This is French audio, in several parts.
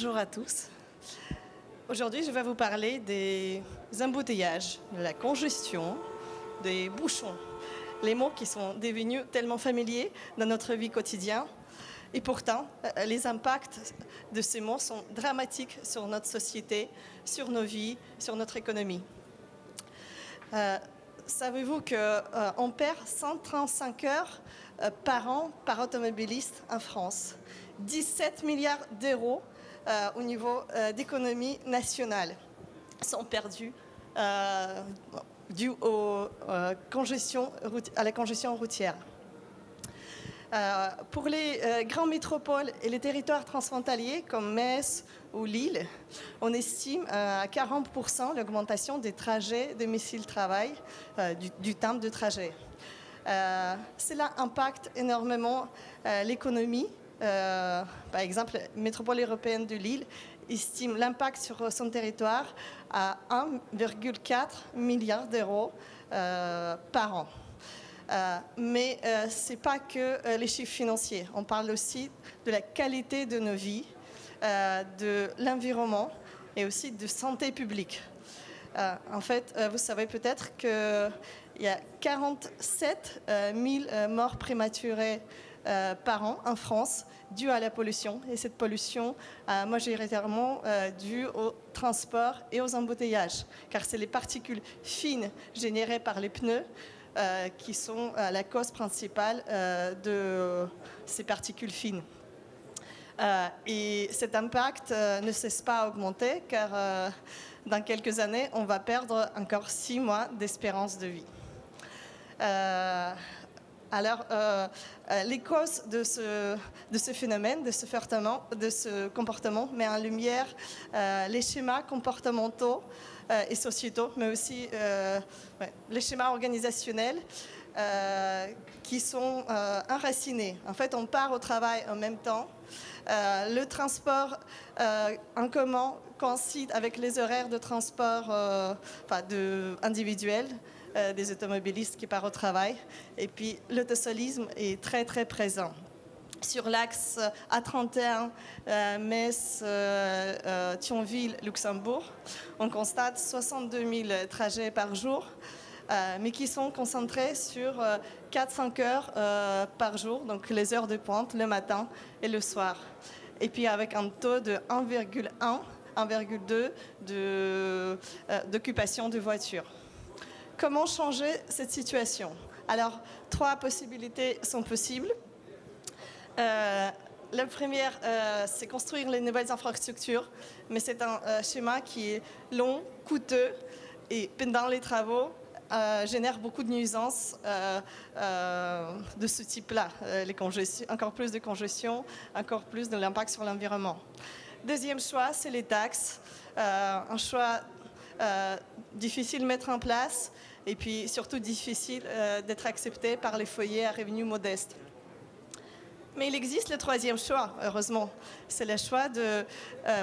Bonjour à tous. Aujourd'hui, je vais vous parler des embouteillages, de la congestion, des bouchons. Les mots qui sont devenus tellement familiers dans notre vie quotidienne. Et pourtant, les impacts de ces mots sont dramatiques sur notre société, sur nos vies, sur notre économie. Savez-vous qu'on perd 135 heures par an par automobiliste en France, 17 milliards d'euros au niveau d'économie nationale sont perdus dû à la congestion routière. Pour les grandes métropoles et les territoires transfrontaliers comme Metz ou Lille, on estime à 40% l'augmentation des trajets domicile-travail, du temps de trajet. Cela impacte énormément l'économie. Par exemple, la métropole européenne de Lille estime l'impact sur son territoire à 1,4 milliard d'euros par an. Mais ce n'est pas que les chiffres financiers. On parle aussi de la qualité de nos vies, de l'environnement et aussi de santé publique. En fait, vous savez peut-être qu'il y a 47 000 morts prématurées par an en France due à la pollution. Et cette pollution, majoritairement due au transport et aux embouteillages, car c'est les particules fines générées par les pneus qui sont la cause principale de ces particules fines. Et cet impact ne cesse pas à augmenter, car dans quelques années, on va perdre encore 6 mois d'espérance de vie. Alors, les causes de ce phénomène, de ce comportement, met en lumière les schémas comportementaux et sociétaux, mais aussi les schémas organisationnels qui sont enracinés. En fait, on part au travail en même temps. Le transport en commun coïncide avec les horaires de transport individuels des automobilistes qui partent au travail. Et puis, l'autosolisme est très, très présent. Sur l'axe A31, Metz, Thionville, Luxembourg, on constate 62 000 trajets par jour, mais qui sont concentrés sur 4-5 heures par jour, donc les heures de pointe, le matin et le soir. Et puis avec un taux de 1,1, 1,2 d'occupation de voitures. Comment changer cette situation? Alors, 3 possibilités sont possibles. La première, c'est construire les nouvelles infrastructures, mais c'est un schéma qui est long, coûteux, et pendant les travaux, génère beaucoup de nuisances de ce type-là. Encore plus de congestion, encore plus de l'impact sur l'environnement. Deuxième choix, c'est les taxes. Un choix difficile à mettre en place et puis surtout difficile d'être accepté par les foyers à revenus modestes. Mais il existe le troisième choix, heureusement. C'est le choix de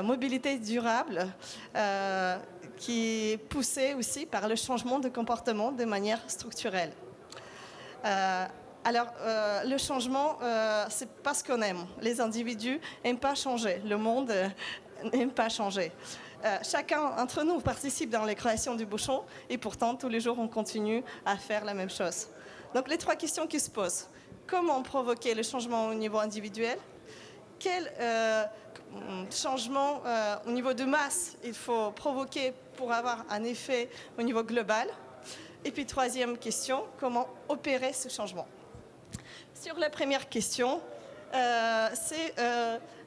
mobilité durable qui est poussé aussi par le changement de comportement de manière structurelle. Le changement, c'est pas ce qu'on aime. Les individus n'aiment pas changer. Le monde n'aime pas changer. Chacun d'entre nous participe dans la création du bouchon et pourtant, tous les jours, on continue à faire la même chose. Donc, les 3 questions qui se posent. Comment provoquer le changement au niveau individuel? Quel changement au niveau de masse il faut provoquer pour avoir un effet au niveau global? Et puis, troisième question, comment opérer ce changement? Sur la première question, c'est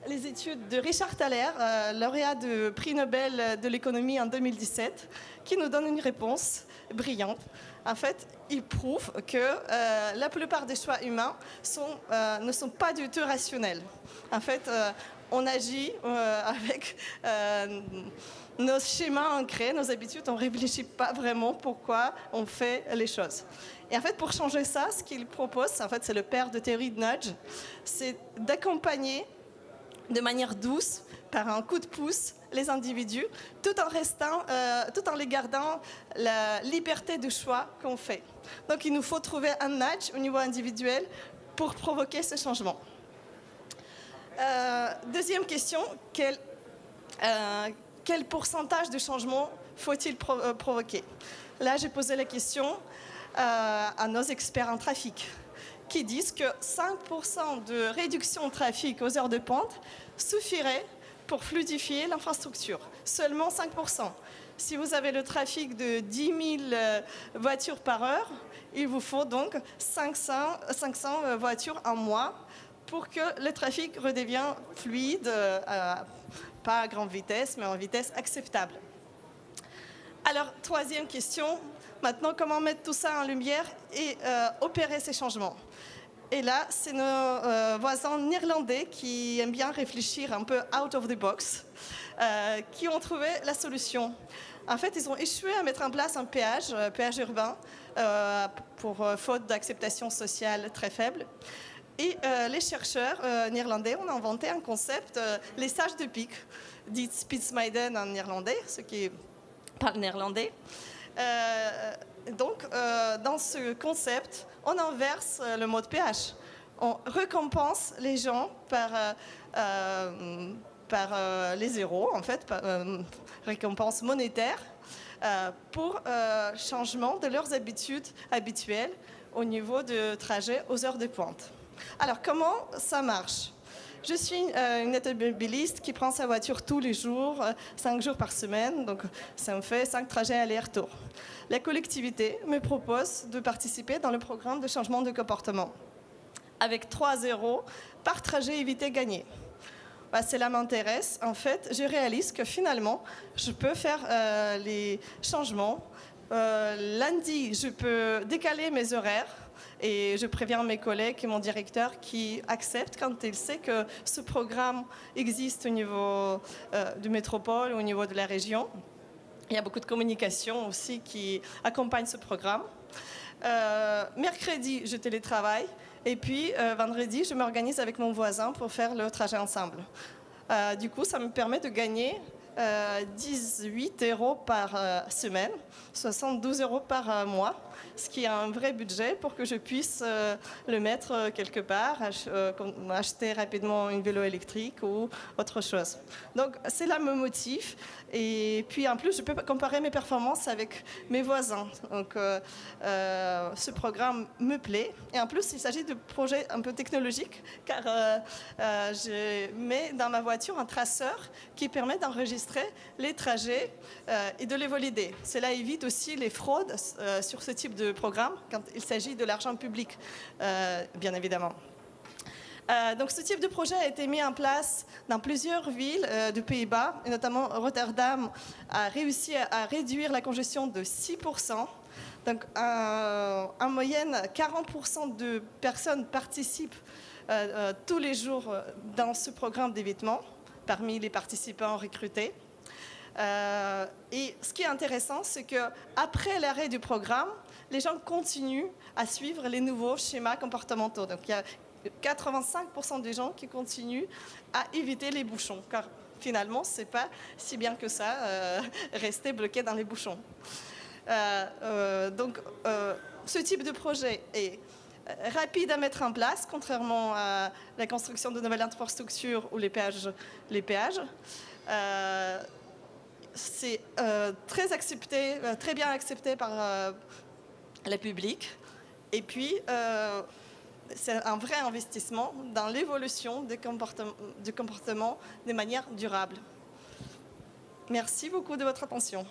les études de Richard Thaler, lauréat du prix Nobel de l'économie en 2017, qui nous donne une réponse brillante. En fait, il prouve que la plupart des choix humains ne sont pas du tout rationnels. En fait, on agit avec nos schémas ancrés, nos habitudes, on ne réfléchit pas vraiment pourquoi on fait les choses. Et en fait, pour changer ça, ce qu'il propose, en fait, c'est le père de théorie de Nudge, c'est d'accompagner de manière douce, par un coup de pouce, les individus, tout en les gardant la liberté de choix qu'on fait. Donc, il nous faut trouver un nudge au niveau individuel pour provoquer ce changement. Deuxième question, quelle quel pourcentage de changement faut-il provoquer? Là, j'ai posé la question à nos experts en trafic, qui disent que 5% de réduction de trafic aux heures de pointe suffirait pour fluidifier l'infrastructure. Seulement 5%. Si vous avez le trafic de 10 000 voitures par heure, il vous faut donc 500 voitures en mois pour que le trafic redevienne fluide, pas à grande vitesse, mais en vitesse acceptable. Alors, troisième question, maintenant, comment mettre tout ça en lumière et opérer ces changements? Et là, c'est nos voisins néerlandais qui aiment bien réfléchir un peu out of the box, qui ont trouvé la solution. En fait, ils ont échoué à mettre en place un péage urbain, pour faute d'acceptation sociale très faible. Et les chercheurs néerlandais ont inventé un concept, les sages de pic, dit Spitsmijden en néerlandais, ceux qui parlent néerlandais. Donc, dans ce concept, on inverse le mot de péage. On récompense les gens par les zéros, en fait, récompense monétaire, pour changement de leurs habitudes habituelles au niveau de trajet aux heures de pointe. Alors, comment ça marche? Je suis une automobiliste qui prend sa voiture tous les jours, 5 jours par semaine, donc ça me fait 5 trajets aller-retour. La collectivité me propose de participer dans le programme de changement de comportement, avec 3 € par trajet évité gagné. Cela m'intéresse. En fait, je réalise que finalement, je peux faire les changements. Lundi, je peux décaler mes horaires. Et je préviens mes collègues et mon directeur qui acceptent quand il sait que ce programme existe au niveau de métropole, au niveau de la région. Il y a beaucoup de communication aussi qui accompagne ce programme. Mercredi, je télétravaille. Et puis, vendredi, je m'organise avec mon voisin pour faire le trajet ensemble. Du coup, ça me permet de gagner 18 € par semaine, 72 € par mois, ce qui est un vrai budget pour que je puisse le mettre quelque part, acheter rapidement une vélo électrique ou autre chose. Donc, cela me motive. Et puis, en plus, je peux comparer mes performances avec mes voisins. Donc, ce programme me plaît. Et en plus, il s'agit de projets un peu technologiques, car je mets dans ma voiture un traceur qui permet d'enregistrer les trajets et de les valider. Cela évite aussi les fraudes sur ce type de programme quand il s'agit de l'argent public, bien évidemment. Donc ce type de projet a été mis en place dans plusieurs villes de Pays-Bas, et notamment Rotterdam a réussi à réduire la congestion de 6%. Donc en moyenne, 40% de personnes participent tous les jours dans ce programme d'évitement, parmi les participants recrutés. Et ce qui est intéressant, c'est qu'après l'arrêt du programme, les gens continuent à suivre les nouveaux schémas comportementaux. Donc il y a 85% des gens qui continuent à éviter les bouchons, car finalement, ce n'est pas si bien que ça, rester bloqué dans les bouchons. Donc ce type de projet est rapide à mettre en place, contrairement à la construction de nouvelles infrastructures ou les péages. C'est très accepté, très bien accepté par le public. Et puis, c'est un vrai investissement dans l'évolution du comportement de manière durable. Merci beaucoup de votre attention.